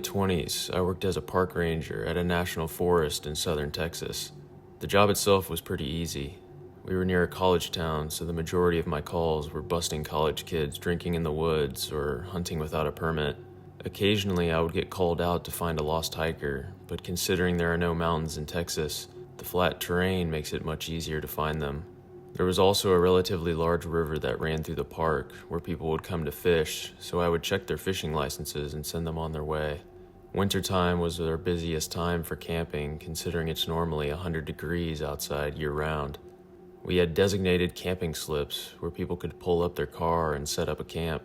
20s, I worked as a park ranger at a national forest in southern Texas. The job itself was pretty easy. We were near a college town, so the majority of my calls were busting college kids drinking in the woods or hunting without a permit. Occasionally, I would get called out to find a lost hiker, but considering there are no mountains in Texas, the flat terrain makes it much easier to find them. There was also a relatively large river that ran through the park where people would come to fish, so I would check their fishing licenses and send them on their way. Wintertime was their busiest time for camping, considering it's normally 100 degrees outside year-round. We had designated camping slips where people could pull up their car and set up a camp.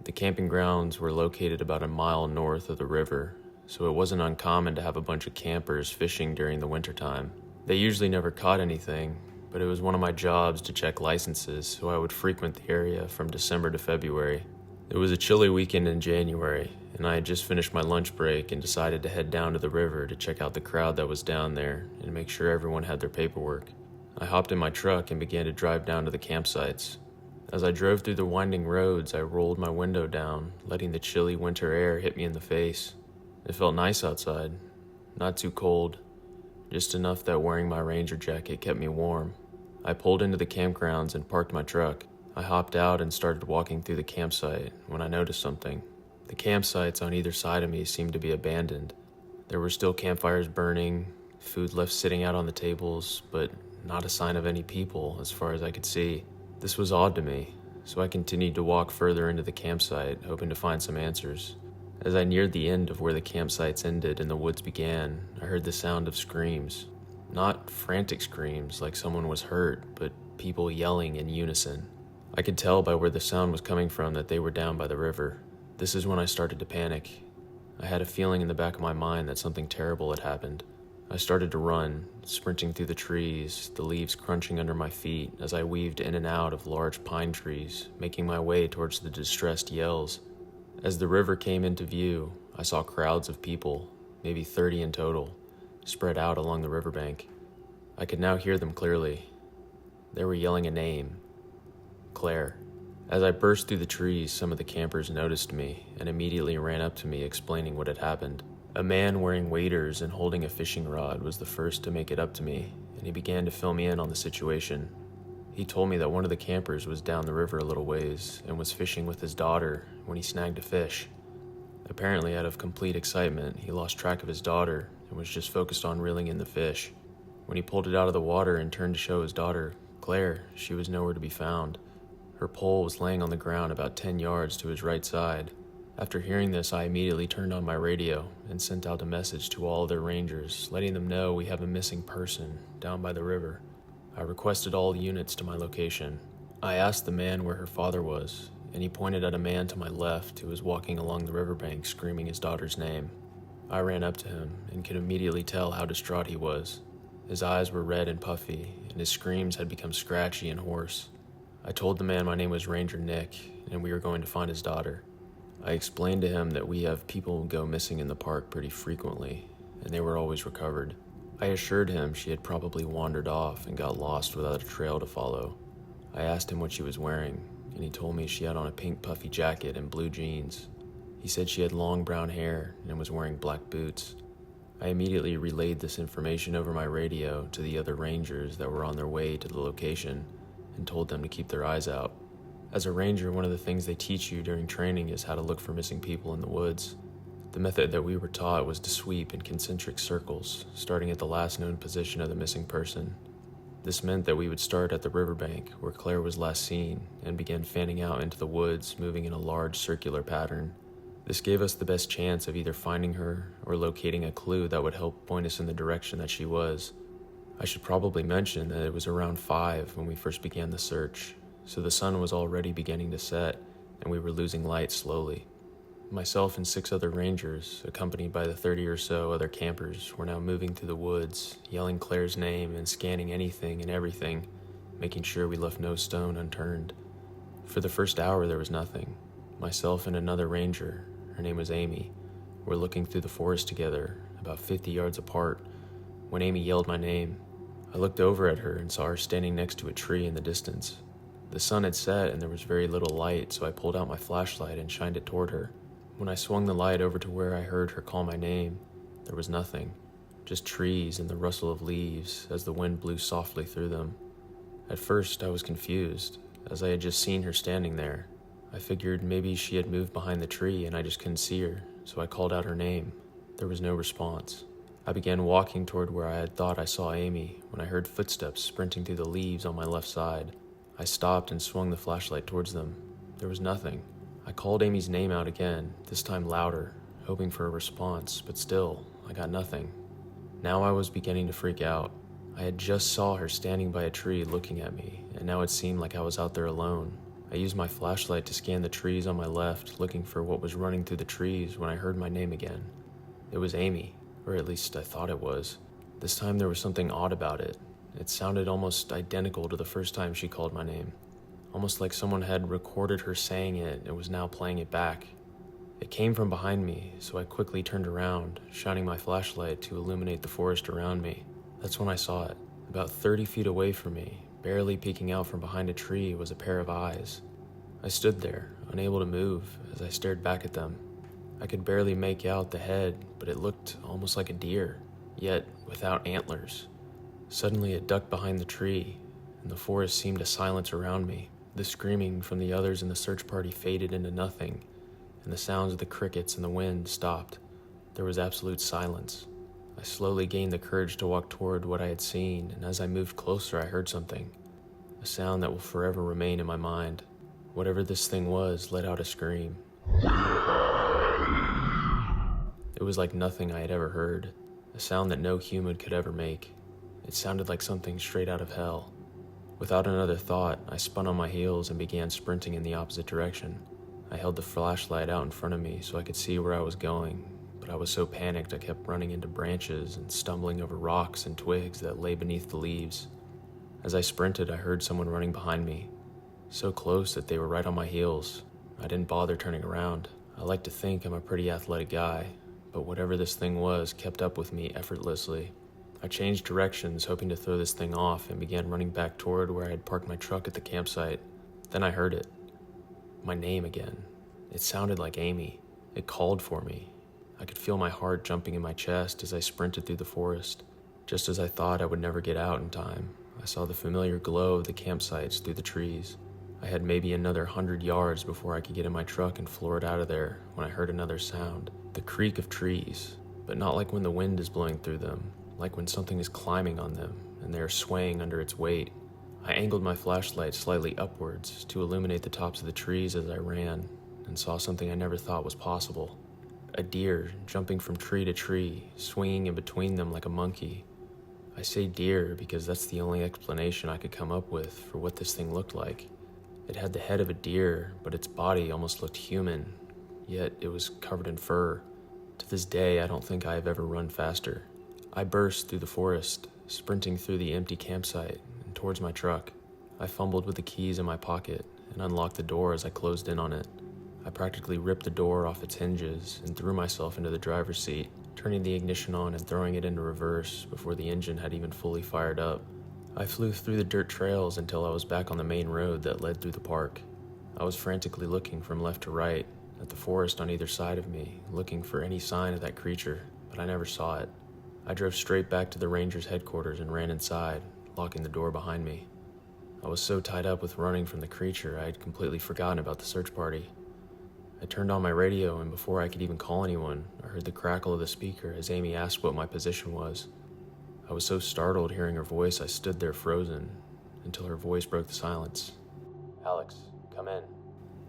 The camping grounds were located about a mile north of the river, so it wasn't uncommon to have a bunch of campers fishing during the wintertime. They usually never caught anything, but it was one of my jobs to check licenses, so I would frequent the area from December to February. It was a chilly weekend in January, and I had just finished my lunch break and decided to head down to the river to check out the crowd that was down there and make sure everyone had their paperwork. I hopped in my truck and began to drive down to the campsites. As I drove through the winding roads, I rolled my window down, letting the chilly winter air hit me in the face. It felt nice outside, not too cold, just enough that wearing my ranger jacket kept me warm. I pulled into the campgrounds and parked my truck. I hopped out and started walking through the campsite when I noticed something. The campsites on either side of me seemed to be abandoned. There were still campfires burning, food left sitting out on the tables, but not a sign of any people as far as I could see. This was odd to me, so I continued to walk further into the campsite, hoping to find some answers. As I neared the end of where the campsites ended and the woods began, I heard the sound of screams. Not frantic screams like someone was hurt, but people yelling in unison. I could tell by where the sound was coming from that they were down by the river. This is when I started to panic. I had a feeling in the back of my mind that something terrible had happened. I started to run, sprinting through the trees, the leaves crunching under my feet as I weaved in and out of large pine trees, making my way towards the distressed yells. As the river came into view, I saw crowds of people, maybe 30 in total, spread out along the riverbank. I could now hear them clearly. They were yelling a name, Claire. As I burst through the trees, some of the campers noticed me and immediately ran up to me explaining what had happened. A man wearing waders and holding a fishing rod was the first to make it up to me, and he began to fill me in on the situation. He told me that one of the campers was down the river a little ways and was fishing with his daughter when he snagged a fish. Apparently, out of complete excitement, he lost track of his daughter and was just focused on reeling in the fish. When he pulled it out of the water and turned to show his daughter, Claire, she was nowhere to be found. Her pole was laying on the ground about 10 yards to his right side. After hearing this, I immediately turned on my radio and sent out a message to all other rangers, letting them know we have a missing person down by the river. I requested all units to my location. I asked the man where her father was, and he pointed at a man to my left who was walking along the riverbank screaming his daughter's name. I ran up to him and could immediately tell how distraught he was. His eyes were red and puffy, and his screams had become scratchy and hoarse. I told the man my name was Ranger Nick, and we were going to find his daughter. I explained to him that we have people go missing in the park pretty frequently, and they were always recovered. I assured him she had probably wandered off and got lost without a trail to follow. I asked him what she was wearing, and he told me she had on a pink puffy jacket and blue jeans. He said she had long brown hair and was wearing black boots. I immediately relayed this information over my radio to the other rangers that were on their way to the location and told them to keep their eyes out. As a ranger, one of the things they teach you during training is how to look for missing people in the woods. The method that we were taught was to sweep in concentric circles, starting at the last known position of the missing person. This meant that we would start at the riverbank, where Claire was last seen, and begin fanning out into the woods, moving in a large circular pattern. This gave us the best chance of either finding her or locating a clue that would help point us in the direction that she was. I should probably mention that it was around 5 when we first began the search, so the sun was already beginning to set, and we were losing light slowly. Myself and 6 other rangers, accompanied by the 30 or so other campers, were now moving through the woods, yelling Claire's name and scanning anything and everything, making sure we left no stone unturned. For the first hour there was nothing. Myself and another ranger, her name was Amy, were looking through the forest together, about 50 yards apart, when Amy yelled my name. I looked over at her and saw her standing next to a tree in the distance. The sun had set and there was very little light, so I pulled out my flashlight and shined it toward her. When I swung the light over to where I heard her call my name, there was nothing, just trees and the rustle of leaves as the wind blew softly through them. At first, I was confused, as I had just seen her standing there. I figured maybe she had moved behind the tree and I just couldn't see her, so I called out her name. There was no response. I began walking toward where I had thought I saw Amy when I heard footsteps sprinting through the leaves on my left side. I stopped and swung the flashlight towards them. There was nothing. I called Amy's name out again, this time louder, hoping for a response, but still, I got nothing. Now I was beginning to freak out. I had just saw her standing by a tree looking at me, and now it seemed like I was out there alone. I used my flashlight to scan the trees on my left, looking for what was running through the trees when I heard my name again. It was Amy, or at least I thought it was. This time there was something odd about it. It sounded almost identical to the first time she called my name. Almost like someone had recorded her saying it and was now playing it back. It came from behind me, so I quickly turned around, shining my flashlight to illuminate the forest around me. That's when I saw it. About 30 feet away from me, barely peeking out from behind a tree, was a pair of eyes. I stood there, unable to move, as I stared back at them. I could barely make out the head, but it looked almost like a deer, yet without antlers. Suddenly it ducked behind the tree, and the forest seemed to silence around me. The screaming from the others in the search party faded into nothing, and the sounds of the crickets and the wind stopped. There was absolute silence. I slowly gained the courage to walk toward what I had seen, and as I moved closer I heard something. A sound that will forever remain in my mind. Whatever this thing was let out a scream. It was like nothing I had ever heard, a sound that no human could ever make. It sounded like something straight out of hell. Without another thought, I spun on my heels and began sprinting in the opposite direction. I held the flashlight out in front of me so I could see where I was going, but I was so panicked I kept running into branches and stumbling over rocks and twigs that lay beneath the leaves. As I sprinted, I heard someone running behind me, so close that they were right on my heels. I didn't bother turning around. I like to think I'm a pretty athletic guy, but whatever this thing was kept up with me effortlessly. I changed directions, hoping to throw this thing off, and began running back toward where I had parked my truck at the campsite. Then I heard it. My name again. It sounded like Amy. It called for me. I could feel my heart jumping in my chest as I sprinted through the forest. Just as I thought I would never get out in time, I saw the familiar glow of the campsites through the trees. I had maybe another 100 yards before I could get in my truck and floor it out of there when I heard another sound. The creak of trees, but not like when the wind is blowing through them, like when something is climbing on them and they are swaying under its weight. I angled my flashlight slightly upwards to illuminate the tops of the trees as I ran, and saw something I never thought was possible. A deer jumping from tree to tree, swinging in between them like a monkey. I say deer because that's the only explanation I could come up with for what this thing looked like. It had the head of a deer, but its body almost looked human, yet it was covered in fur. To this day, I don't think I have ever run faster. I burst through the forest, sprinting through the empty campsite and towards my truck. I fumbled with the keys in my pocket and unlocked the door as I closed in on it. I practically ripped the door off its hinges and threw myself into the driver's seat, turning the ignition on and throwing it into reverse before the engine had even fully fired up. I flew through the dirt trails until I was back on the main road that led through the park. I was frantically looking from left to right at the forest on either side of me, looking for any sign of that creature, but I never saw it. I drove straight back to the Rangers' headquarters and ran inside, locking the door behind me. I was so tied up with running from the creature, I had completely forgotten about the search party. I turned on my radio, and before I could even call anyone, I heard the crackle of the speaker as Amy asked what my position was. I was so startled hearing her voice, I stood there frozen, until her voice broke the silence. "Alex, come in."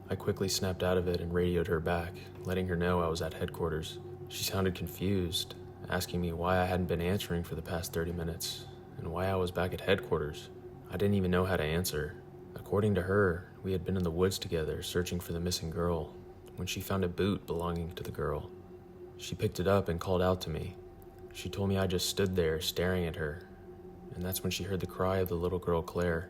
I quickly snapped out of it and radioed her back, letting her know I was at headquarters. She sounded confused, asking me why I hadn't been answering for the past 30 minutes, and why I was back at headquarters. I didn't even know how to answer. According to her, we had been in the woods together searching for the missing girl, when she found a boot belonging to the girl. She picked it up and called out to me. She told me I just stood there staring at her, and that's when she heard the cry of the little girl Claire.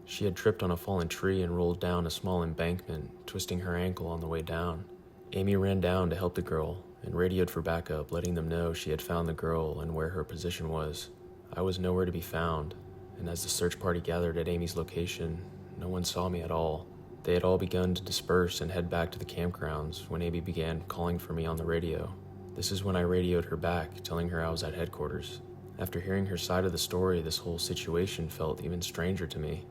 She had tripped on a fallen tree and rolled down a small embankment, twisting her ankle on the way down. Amy ran down to help the girl and radioed for backup, letting them know she had found the girl and where her position was. I was nowhere to be found, and as the search party gathered at Amy's location, no one saw me at all. They had all begun to disperse and head back to the campgrounds when Amy began calling for me on the radio. This is when I radioed her back, telling her I was at headquarters. After hearing her side of the story, this whole situation felt even stranger to me.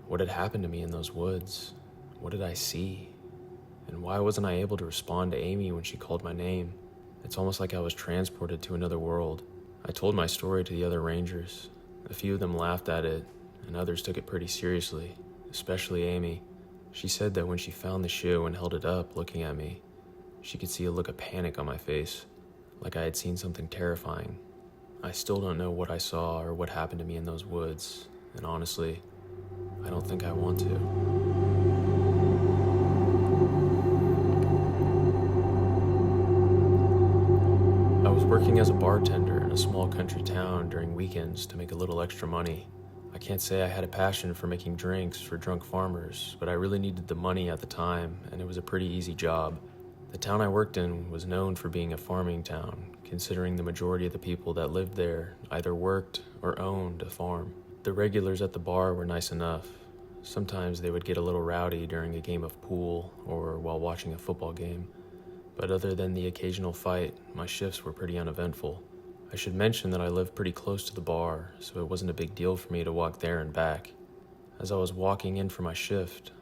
What had happened to me in those woods? What did I see? And why wasn't I able to respond to Amy when she called my name? It's almost like I was transported to another world. I told my story to the other rangers. A few of them laughed at it, and others took it pretty seriously, especially Amy. She said that when she found the shoe and held it up looking at me, she could see a look of panic on my face, like I had seen something terrifying. I still don't know what I saw or what happened to me in those woods, and honestly, I don't think I want to. I was working as a bartender in a small country town during weekends to make a little extra money. I can't say I had a passion for making drinks for drunk farmers, but I really needed the money at the time, and it was a pretty easy job. The town I worked in was known for being a farming town, considering the majority of the people that lived there either worked or owned a farm. The regulars at the bar were nice enough. Sometimes they would get a little rowdy during a game of pool or while watching a football game, but other than the occasional fight, my shifts were pretty uneventful. I should mention that I lived pretty close to the bar, so it wasn't a big deal for me to walk there and back. As I was walking in for my shift,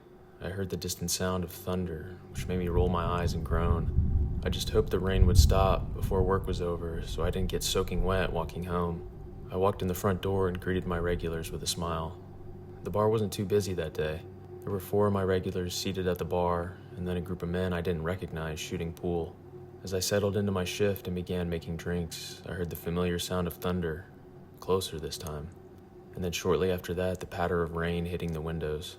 I heard the distant sound of thunder, which made me roll my eyes and groan. I just hoped the rain would stop before work was over so I didn't get soaking wet walking home. I walked in the front door and greeted my regulars with a smile. The bar wasn't too busy that day. There were 4 of my regulars seated at the bar, and then a group of men I didn't recognize shooting pool. As I settled into my shift and began making drinks, I heard the familiar sound of thunder, closer this time, and then shortly after that, the patter of rain hitting the windows.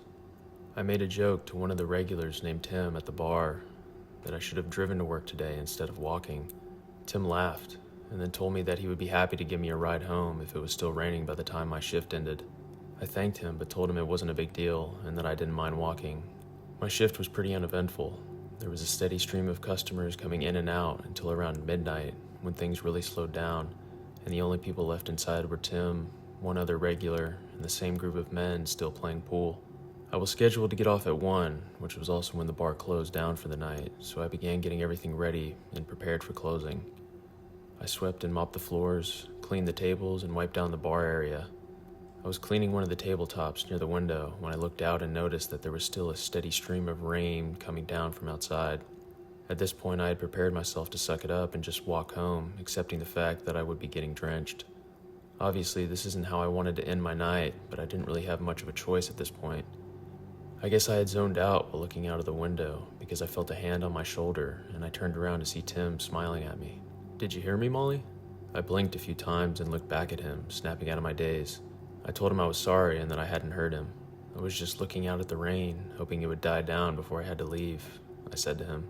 I made a joke to one of the regulars named Tim at the bar that I should have driven to work today instead of walking. Tim laughed, and then told me that he would be happy to give me a ride home if it was still raining by the time my shift ended. I thanked him, but told him it wasn't a big deal and that I didn't mind walking. My shift was pretty uneventful. There was a steady stream of customers coming in and out until around midnight, when things really slowed down, and the only people left inside were Tim, one other regular, and the same group of men still playing pool. I was scheduled to get off at 1, which was also when the bar closed down for the night, so I began getting everything ready and prepared for closing. I swept and mopped the floors, cleaned the tables, and wiped down the bar area. I was cleaning one of the tabletops near the window when I looked out and noticed that there was still a steady stream of rain coming down from outside. At this point, I had prepared myself to suck it up and just walk home, accepting the fact that I would be getting drenched. Obviously, this isn't how I wanted to end my night, but I didn't really have much of a choice at this point. I guess I had zoned out while looking out of the window because I felt a hand on my shoulder, and I turned around to see Tim smiling at me. "Did you hear me, Molly?" I blinked a few times and looked back at him, snapping out of my daze. I told him I was sorry and that I hadn't heard him. "I was just looking out at the rain, hoping it would die down before I had to leave," I said to him.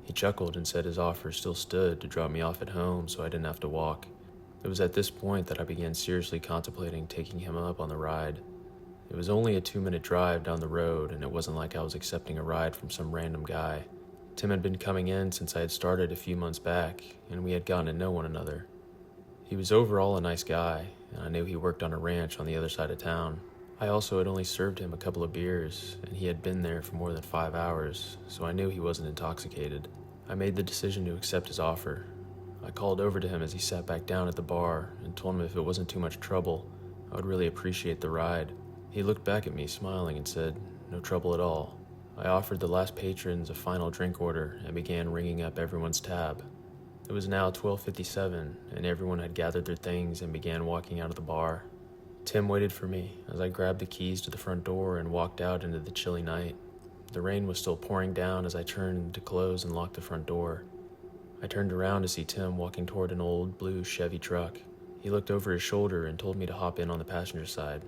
He chuckled and said his offer still stood to drop me off at home so I didn't have to walk. It was at this point that I began seriously contemplating taking him up on the ride. It was only a 2-minute drive down the road, and it wasn't like I was accepting a ride from some random guy. Tim had been coming in since I had started a few months back, and we had gotten to know one another. He was overall a nice guy, and I knew he worked on a ranch on the other side of town. I also had only served him a couple of beers, and he had been there for more than 5 hours, so I knew he wasn't intoxicated. I made the decision to accept his offer. I called over to him as he sat back down at the bar and told him if it wasn't too much trouble, I would really appreciate the ride. He looked back at me, smiling, and said, "No trouble at all." I offered the last patrons a final drink order and began ringing up everyone's tab. It was now 12:57, and everyone had gathered their things and began walking out of the bar. Tim waited for me as I grabbed the keys to the front door and walked out into the chilly night. The rain was still pouring down as I turned to close and lock the front door. I turned around to see Tim walking toward an old blue Chevy truck. He looked over his shoulder and told me to hop in on the passenger side.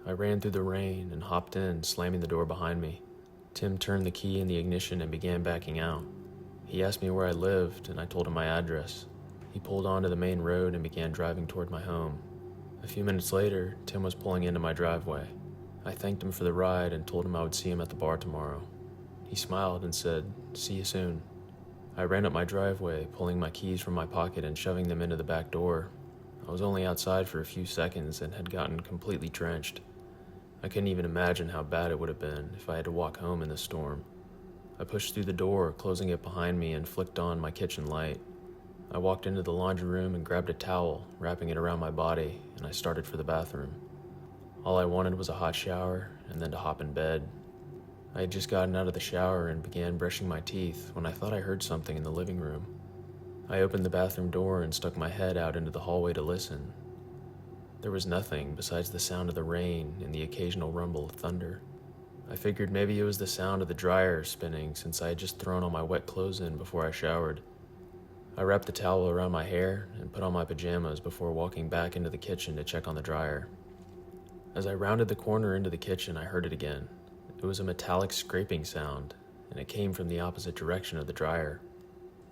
I ran through the rain and hopped in, slamming the door behind me. Tim turned the key in the ignition and began backing out. He asked me where I lived, and I told him my address. He pulled onto the main road and began driving toward my home. A few minutes later, Tim was pulling into my driveway. I thanked him for the ride and told him I would see him at the bar tomorrow. He smiled and said, "See you soon." I ran up my driveway, pulling my keys from my pocket and shoving them into the back door. I was only outside for a few seconds and had gotten completely drenched. I couldn't even imagine how bad it would have been if I had to walk home in the storm. I pushed through the door, closing it behind me, and flicked on my kitchen light. I walked into the laundry room and grabbed a towel, wrapping it around my body, and I started for the bathroom. All I wanted was a hot shower and then to hop in bed. I had just gotten out of the shower and began brushing my teeth when I thought I heard something in the living room. I opened the bathroom door and stuck my head out into the hallway to listen. There was nothing besides the sound of the rain and the occasional rumble of thunder. I figured maybe it was the sound of the dryer spinning since I had just thrown all my wet clothes in before I showered. I wrapped the towel around my hair and put on my pajamas before walking back into the kitchen to check on the dryer. As I rounded the corner into the kitchen, I heard it again. It was a metallic scraping sound, and it came from the opposite direction of the dryer.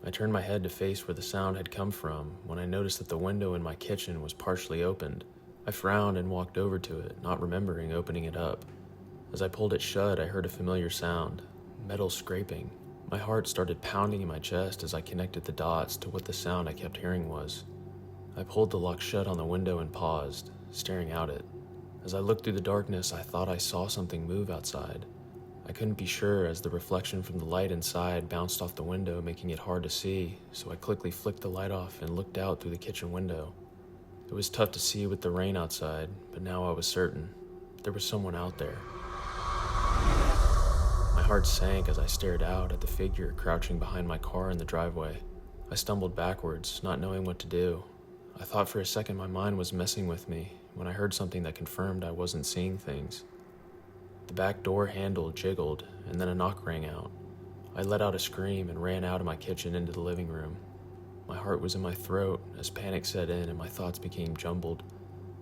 I turned my head to face where the sound had come from when I noticed that the window in my kitchen was partially opened. I frowned and walked over to it, not remembering opening it up. As I pulled it shut, I heard a familiar sound, metal scraping. My heart started pounding in my chest as I connected the dots to what the sound I kept hearing was. I pulled the lock shut on the window and paused, staring out it. As I looked through the darkness, I thought I saw something move outside. I couldn't be sure as the reflection from the light inside bounced off the window, making it hard to see, so I quickly flicked the light off and looked out through the kitchen window. It was tough to see with the rain outside, but now I was certain. There was someone out there. My heart sank as I stared out at the figure crouching behind my car in the driveway. I stumbled backwards, not knowing what to do. I thought for a second my mind was messing with me when I heard something that confirmed I wasn't seeing things. The back door handle jiggled, and then a knock rang out. I let out a scream and ran out of my kitchen into the living room. My heart was in my throat as panic set in and my thoughts became jumbled.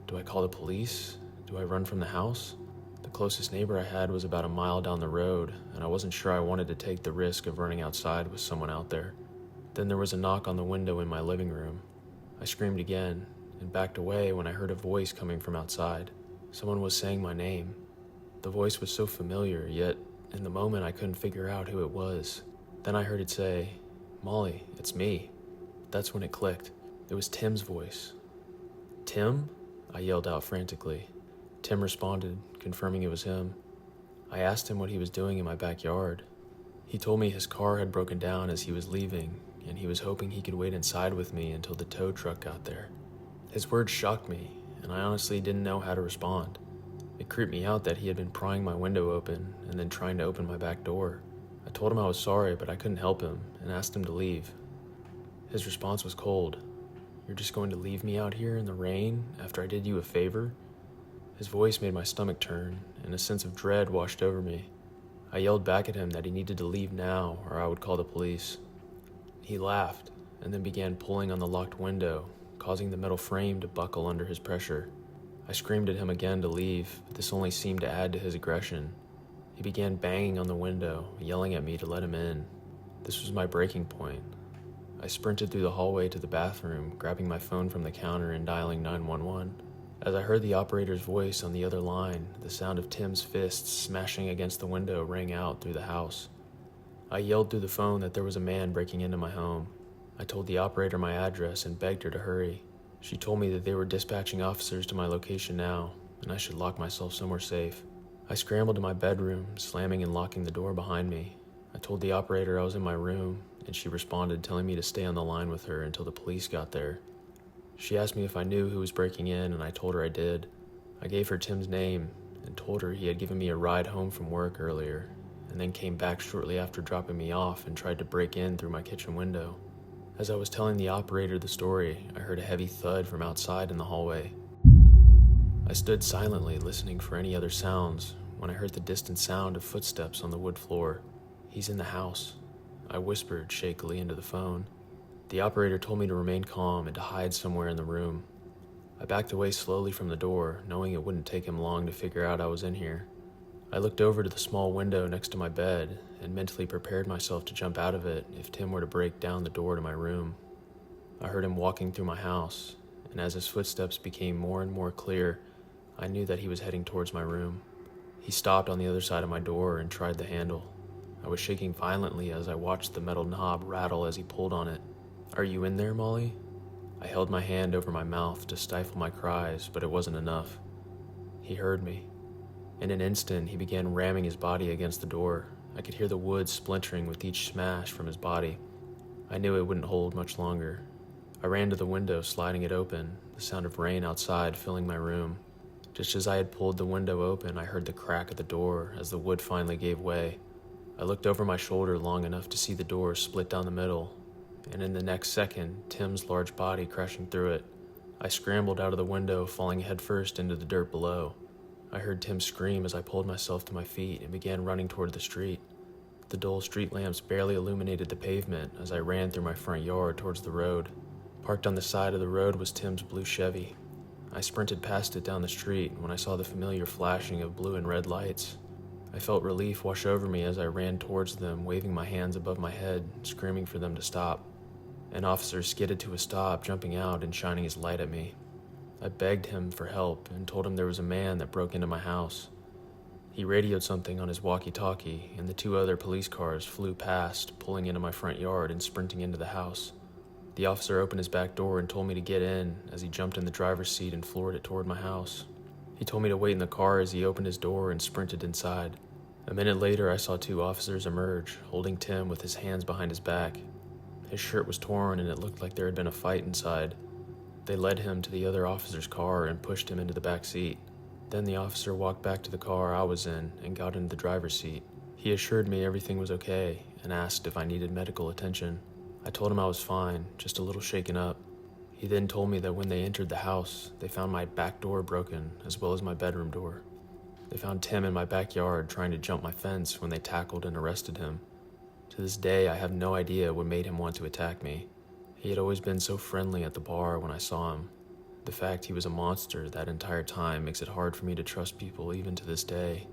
Do I call the police? Do I run from the house? The closest neighbor I had was about a mile down the road, and I wasn't sure I wanted to take the risk of running outside with someone out there. Then there was a knock on the window in my living room. I screamed again and backed away when I heard a voice coming from outside. Someone was saying my name. The voice was so familiar, yet in the moment I couldn't figure out who it was. Then I heard it say, "Molly, it's me." That's when it clicked. It was Tim's voice. "Tim?" I yelled out frantically. Tim responded, confirming it was him. I asked him what he was doing in my backyard. He told me his car had broken down as he was leaving, and he was hoping he could wait inside with me until the tow truck got there. His words shocked me, and I honestly didn't know how to respond. It creeped me out that he had been prying my window open and then trying to open my back door. I told him I was sorry, but I couldn't help him, and asked him to leave. His response was cold. "You're just going to leave me out here in the rain after I did you a favor?" His voice made my stomach turn, and a sense of dread washed over me. I yelled back at him that he needed to leave now or I would call the police. He laughed, and then began pulling on the locked window, causing the metal frame to buckle under his pressure. I screamed at him again to leave, but this only seemed to add to his aggression. He began banging on the window, yelling at me to let him in. This was my breaking point. I sprinted through the hallway to the bathroom, grabbing my phone from the counter and dialing 911. As I heard the operator's voice on the other line, the sound of Tim's fists smashing against the window rang out through the house. I yelled through the phone that there was a man breaking into my home. I told the operator my address and begged her to hurry. She told me that they were dispatching officers to my location now, and I should lock myself somewhere safe. I scrambled to my bedroom, slamming and locking the door behind me. I told the operator I was in my room, and she responded telling me to stay on the line with her until the police got there. She asked me if I knew who was breaking in, and I told her I did. I gave her Tim's name and told her he had given me a ride home from work earlier, and then came back shortly after dropping me off and tried to break in through my kitchen window. As I was telling the operator the story, I heard a heavy thud from outside in the hallway. I stood silently listening for any other sounds when I heard the distant sound of footsteps on the wood floor. "He's in the house," I whispered shakily into the phone. The operator told me to remain calm and to hide somewhere in the room. I backed away slowly from the door, knowing it wouldn't take him long to figure out I was in here. I looked over to the small window next to my bed and mentally prepared myself to jump out of it if Tim were to break down the door to my room. I heard him walking through my house, and as his footsteps became more and more clear, I knew that he was heading towards my room. He stopped on the other side of my door and tried the handle. I was shaking violently as I watched the metal knob rattle as he pulled on it. "Are you in there, Molly?" I held my hand over my mouth to stifle my cries, but it wasn't enough. He heard me. In an instant, he began ramming his body against the door. I could hear the wood splintering with each smash from his body. I knew it wouldn't hold much longer. I ran to the window, sliding it open, the sound of rain outside filling my room. Just as I had pulled the window open, I heard the crack of the door as the wood finally gave way. I looked over my shoulder long enough to see the door split down the middle, and in the next second, Tim's large body crashing through it. I scrambled out of the window, falling headfirst into the dirt below. I heard Tim scream as I pulled myself to my feet and began running toward the street. The dull street lamps barely illuminated the pavement as I ran through my front yard towards the road. Parked on the side of the road was Tim's blue Chevy. I sprinted past it down the street when I saw the familiar flashing of blue and red lights. I felt relief wash over me as I ran towards them, waving my hands above my head, screaming for them to stop. An officer skidded to a stop, jumping out and shining his light at me. I begged him for help and told him there was a man that broke into my house. He radioed something on his walkie-talkie, and the 2 other police cars flew past, pulling into my front yard and sprinting into the house. The officer opened his back door and told me to get in as he jumped in the driver's seat and floored it toward my house. He told me to wait in the car as he opened his door and sprinted inside. A minute later, I saw 2 officers emerge, holding Tim with his hands behind his back. His shirt was torn and it looked like there had been a fight inside. They led him to the other officer's car and pushed him into the back seat. Then the officer walked back to the car I was in and got into the driver's seat. He assured me everything was okay and asked if I needed medical attention. I told him I was fine, just a little shaken up. He then told me that when they entered the house, they found my back door broken, as well as my bedroom door. They found Tim in my backyard trying to jump my fence when they tackled and arrested him. To this day, I have no idea what made him want to attack me. He had always been so friendly at the bar when I saw him. The fact he was a monster that entire time makes it hard for me to trust people even to this day.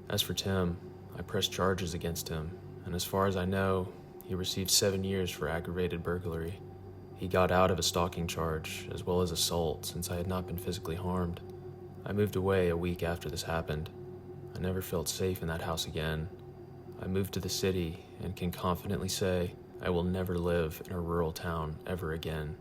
As for Tim, I pressed charges against him, and as far as I know, he received 7 years for aggravated burglary. He got out of a stalking charge, as well as assault, since I had not been physically harmed. I moved away a week after this happened. I never felt safe in that house again. I moved to the city and can confidently say I will never live in a rural town ever again.